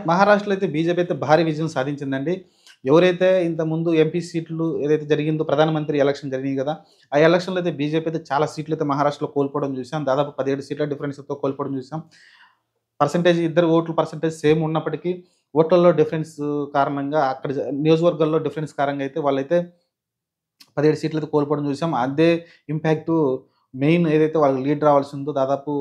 మహారాష్ట్రలో అయితే బీజేపీ అయితే భారీ విజయం సాధించిందండి. ఎవరైతే ఇంతకుముందు ఎంపీ సీట్లు ఏదైతే జరిగిందో ప్రధానమంత్రి ఎలక్షన్ జరిగినాయి గదా! ఆ ఎలక్షన్‌లో అయితే బీజేపీ అయితే చాలా సీట్లయితే మహారాష్ట్రలో కోల్పోవడం చూసాం. దాదాపు 17 సీట్ల డిఫరెన్స్‌తో కోల్పోవడం చూసాం. పర్సెంటేజ్ ఇద్దరు ఓట్ల పర్సెంటేజ్ సేమ్ ఉన్నప్పటికీ ఓట్లలో డిఫరెన్స్ కారణంగా అక్కడ నియోజకవర్గాల్లో డిఫరెన్స్ కారణంగా అయితే వాళ్ళైతే 17 సీట్లయితే కోల్పోవడం చూసాం. అదే ఇంపాక్టు మెయిన్ ఏదైతే వాళ్ళకి లీడ్ రావాల్సిందో దాదాపు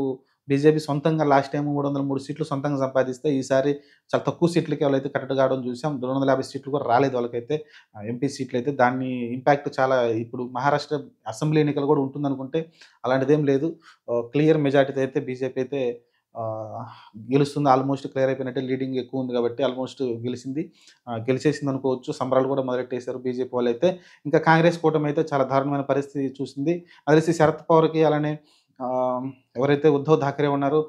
బీజేపీ సొంతంగా లాస్ట్ టైమ్ 303 సీట్లు సొంతంగా సంపాదిస్తే ఈసారి చాలా తక్కువ సీట్లకే వాళ్ళైతే కరెక్ట్ కావడం చూసాం. 250 సీట్లు కూడా రాలేదు వాళ్ళకైతే ఎంపీ సీట్లయితే. దాన్ని ఇంపాక్ట్ చాలా ఇప్పుడు మహారాష్ట్ర అసెంబ్లీ ఎన్నికలు కూడా ఉంటుందనుకుంటే అలాంటిదేం లేదు. క్లియర్ మెజారిటీతో అయితే బీజేపీ అయితే ఆహ్, గెలుస్తుంది. ఆల్మోస్ట్ క్లియర్ అయిపోయినట్టే లీడింగ్ ఎక్కువ ఉంది కాబట్టి ఆల్మోస్ట్ గెలిసింది. గెలిచేసిందనుకోవచ్చు. సంబరాలు కూడా మొదలెట్టేసారు బీజేపీ వాళ్ళైతే. ఇంకా కాంగ్రెస్ కూటమి అయితే చాలా దారుణమైన పరిస్థితి చూసింది. నాకు తెలిసి శరద్ పవార్‌కి అలానే ఎవరైతే ఉద్ధవ్ ఠాకరే ఉన్నారో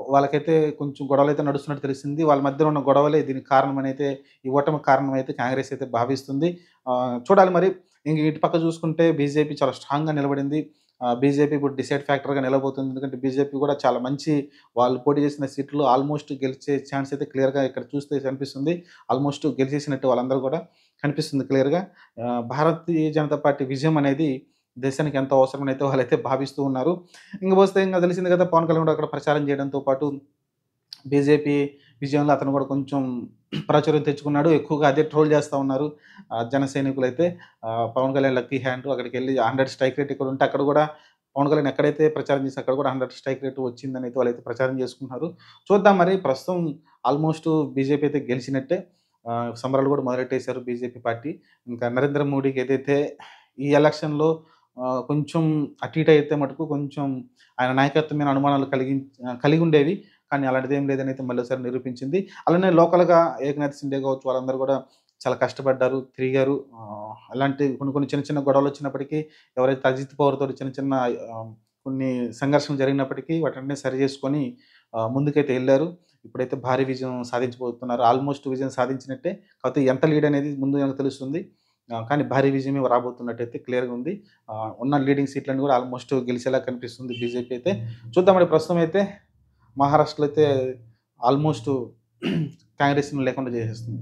వాళ్ళకైతే కొంచెం గొడవలైతే నడుస్తున్నట్టు తెలిసింది. వాళ్ళ మధ్యన ఉన్న గొడవలే దీనికి కారణమనైతే ఈ ఓటమికి కారణమైతే కాంగ్రెస్ అయితే భావిస్తుంది. చూడాలి మరి. ఇంక ఇటు పక్క చూసుకుంటే బీజేపీ చాలా స్ట్రాంగ్‌గా నిలబడింది. బీజేపీ ఇప్పుడు డిసైడ్ ఫ్యాక్టర్‌గా నిలవబోతుంది. ఎందుకంటే బీజేపీ కూడా చాలా మంచి వాళ్ళు పోటీ చేసిన సీట్‌లో ఆల్మోస్ట్ గెలిచే ఛాన్స్ అయితే క్లియర్‌గా ఇక్కడ చూస్తే కనిపిస్తుంది. ఆల్మోస్ట్ గెలిచేసినట్టు వాళ్ళందరూ కూడా కనిపిస్తుంది క్లియర్‌గా. భారతీయ జనతా పార్టీ విజయం అనేది దేశానికి ఎంతో అవసరమనైతే వాళ్ళైతే భావిస్తూ ఉన్నారు. ఇంక తెలిసింది కదా! పవన్ కళ్యాణ్ కూడా అక్కడ ప్రచారం చేయడంతో పాటు బీజేపీ విజయంలో అతను కూడా కొంచెం ప్రాచుర్యం తెచ్చుకున్నాడు. ఎక్కువగా అదే ట్రోల్ చేస్తా ఉన్నారు. జన సైనికులైతే పవన్ కళ్యాణ్ లక్కీ హ్యాండ్ అక్కడికెళ్ళి 100 స్ట్రైక్ రేట్ ఇక్కడ ఉంటే అక్కడ కూడా పవన్ కళ్యాణ్ ఎక్కడైతే ప్రచారం చేసారో అక్కడ కూడా 100 స్ట్రైక్ రేట్ వచ్చిందని అయితే వాళ్ళైతే ప్రచారం చేసుకుంటున్నారు. చూద్దాం మరి ప్రస్తుతం ఆల్మోస్ట్ బీజేపీ అయితే గెలిచినట్టే. సంబరాలు కూడా మొదలెట్టేసారు బీజేపీ పార్టీ. ఇంకా నరేంద్ర మోడీకి ఏదైతే ఈ ఎలక్షన్‌లో కొంచెం అటు ఇటు అయితే మటుకు కొంచెం ఆయన నాయకత్వం మీద అనుమానాలు కలిగుండేవి. కానీ అలాంటిదేం లేదనైతే మళ్ళోసారి నిరూపించింది. అలానే లోకల్‌గా ఏకనాథ్ షిండే కావచ్చు వాళ్ళందరూ కూడా చాలా కష్టపడ్డారు, తిరిగారు. అలాంటి కొన్ని కొన్ని చిన్న చిన్న గొడవలొచ్చినప్పటికీ ఎవరైతే అజిత్ పవార్ తోటి చిన్న చిన్న కొన్ని సంఘర్షణలు జరిగినప్పటికీ వాటన్నిటిని సరి చేసుకొని ముందుకైతే ఎళ్లారు. ఇప్పుడైతే భారీ విజయం సాధించబోతున్నారు. ఆల్మోస్ట్ విజయం సాధించినట్టే. కాకపోతే ఎంత లీడ్ అనేది ముందు మనకు తెలుస్తుంది. కానీ భారీ విజయమే రాబోతున్నట్టయితే క్లియర్‌గా ఉంది. ఉన్న లీడింగ్ సీట్లన్నీ కూడా ఆల్మోస్ట్ గెలిచేలా కనిపిస్తుంది బీజేపీ అయితే. చూద్దాం మరి ప్రస్తుతం అయితే మహారాష్ట్రలో అయితే ఆల్మోస్ట్ కాంగ్రెస్‌ని లేకుండా చేసేస్తుంది.